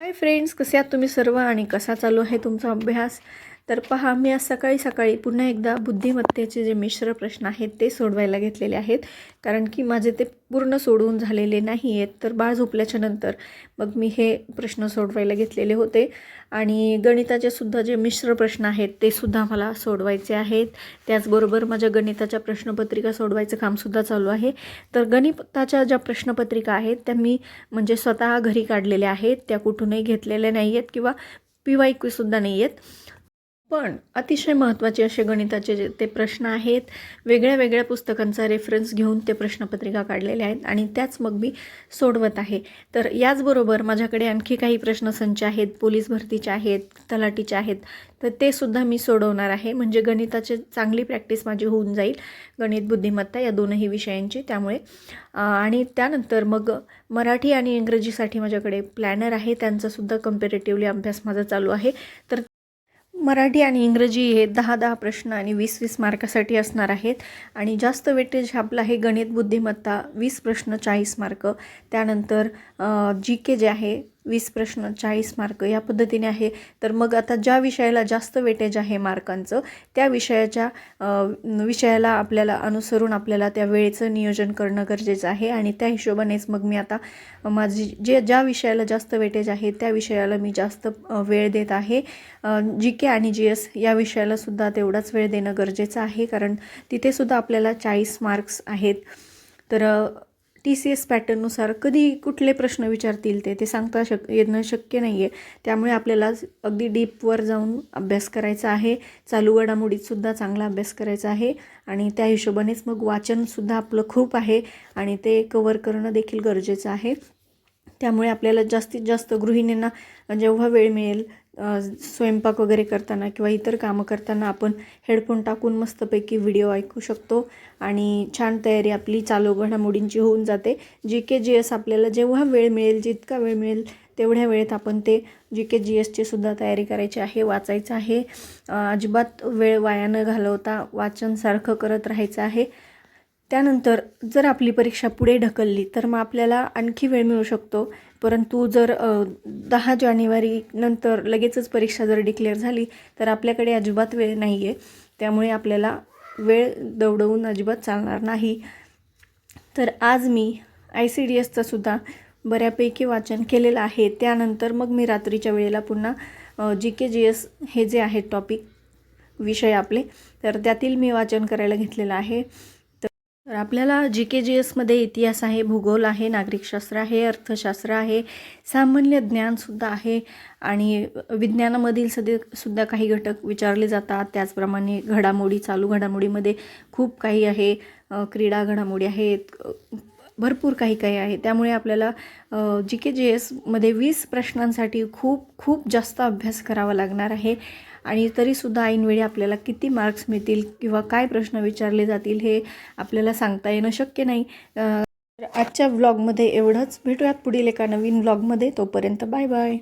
Hi friends, कसे आहात तुम्ही सर्व आणि कसा चालू आहे तुमचा अभ्यास? तर पहा, मी आज सकाळी पुन्हा एकदा बुद्धिमत्तेचे जे मिश्र प्रश्न आहेत ते सोडवायला घेतलेले आहेत. कारण की माझे ते पूर्ण सोडवून झालेले नाही आहेत. तर बाळ झोपल्याच्या नंतर मग मी हे प्रश्न सोडवायला घेतलेले होते. आणि गणिताचे सुद्धा जे मिश्र प्रश्न आहेत ते सुद्धा मला सोडवायचे आहेत. त्याचबरोबर माझ्या गणिताच्या प्रश्नपत्रिका सोडवायचं कामसुद्धा चालू आहे. तर गणिताच्या ज्या प्रश्नपत्रिका आहेत त्या मी म्हणजे स्वतः घरी काढलेल्या आहेत, त्या कुठूनही घेतलेल्या नाही आहेत किंवा PYQ सुद्धा नाही आहेत. पण अतिशय महत्त्वाचे असे गणिताचे जे ते प्रश्न आहेत, वेगळ्या पुस्तकांचा रेफरन्स घेऊन ते प्रश्नपत्रिका काढलेले आहेत आणि त्याच मग मी सोडवत आहे. तर याचबरोबर माझ्याकडे आणखी काही प्रश्नसंच आहेत, पोलीस भरतीचे आहेत, तलाठीचे आहेत. तर ते सुद्धा मी सोडवणार आहे. म्हणजे गणिताची चांगली प्रॅक्टिस माझी होऊन जाईल, गणित बुद्धिमत्ता या दोनही विषयांची. त्यामुळे आणि त्यानंतर मग मराठी आणि इंग्रजीसाठी माझ्याकडे प्लॅनर आहे, त्यांचासुद्धा कंपॅरेटिव्हली अभ्यास माझा चालू आहे. तर मराठी आणि इंग्रजी हे 10-10 प्रश्न आणि 20-20 मार्कासाठी असणार आहेत. आणि जास्त वेटेज आपलं आहे गणित बुद्धिमत्ता, 20 प्रश्न 40 मार्क. त्यानंतर GK जे आहे 20 प्रश्न 40 मार्क या पद्धतीने आहे. तर मग आता ज्या विषयाला जास्त वेटेज आहे मार्कांचं, त्या विषयाला आपल्याला अनुसरून आपल्याला त्या वेळेचं नियोजन करणं गरजेचं आहे. आणि त्या हिशोबानेच मग मी आता माझी ज्या विषयाला जास्त वेटेज आहे त्या विषयाला मी जास्त वेळ देत आहे. GK आणि GS या विषयाला सुद्धा तेवढाच वेळ देणं गरजेचं आहे, कारण तिथेसुद्धा आपल्याला 40 मार्क्स आहेत. तर TCS पॅटर्ननुसार कधी कुठले प्रश्न विचारतील ते सांगता येणं शक्य नाही आहे. त्यामुळे आपल्याला अगदी डीपवर जाऊन अभ्यास करायचा आहे. चालू घडामोडीतसुद्धा चांगला अभ्यास करायचा आहे. आणि त्या हिशोबानेच मग वाचनसुद्धा आपलं खूप आहे आणि ते कवर करणं देखील गरजेचं आहे. त्यामुळे आपल्याला जास्तीत जास्त गृहिणींना जेव्हा वेळ मिळेल, स्वयंपाक वगैरे करताना किंवा इतर कामं करताना आपण हेडफोन टाकून मस्तपैकी व्हिडिओ ऐकू शकतो आणि छान तयारी आपली चालू घडामोडींची होऊन जाते. GK GS आपल्याला जेव्हा वेळ मिळेल, जितका वेळ मिळेल तेवढ्या वेळेत आपण ते GK GSची सुद्धा तयारी करायची आहे, वाचायचं आहे. अजिबात वेळ वाया न घालवता वाचन सारखं करत राहायचं आहे. त्यानंतर जर आपली परीक्षा पुढे ढकलली तर मग आपल्याला आणखी वेळ मिळू शकतो. परंतु जर 10 जानेवारी नंतर लगेचच परीक्षा जर डिक्लेअर झाली तर आपल्याकडे अजिबात वेळ नाही आहे. त्यामुळे आपल्याला वेळ दवडवून अजिबात चालणार नाही. तर आज मी ICDSचं सुद्धा बऱ्यापैकी वाचन केलेलं आहे. त्यानंतर मग मी रात्रीच्या वेळेला पुन्हा GK GS हे जे आहे टॉपिक विषय आपले, तर त्यातील मी वाचन करायला घेतलेलं आहे. तर आपल्याला GK GSमध्ये इतिहास आहे, भूगोल आहे, नागरिकशास्त्र आहे, अर्थशास्त्र आहे, सामान्य ज्ञानसुद्धा आहे आणि विज्ञानामधील सुद्धा काही घटक विचारले जातात. त्याचप्रमाणे घडामोडी, चालू घडामोडीमध्ये खूप काही आहे, क्रीडा घडामोडी आहेत, भरपूर काही आहे. त्यामुळे आपल्याला GK GSमध्ये 20 प्रश्नांसाठी खूप जास्त अभ्यास करावा लागणार आहे. आणि तरीसुद्धा ऐनवेळी आपल्याला किती मार्क्स मिळतील किंवा काय प्रश्न विचारले जातील हे आपल्याला सांगता येणं शक्य नाही. आजच्या व्लॉगमध्ये एवढंच. भेटूयात पुढील एका नवीन व्लॉगमध्ये. तोपर्यंत बाय बाय.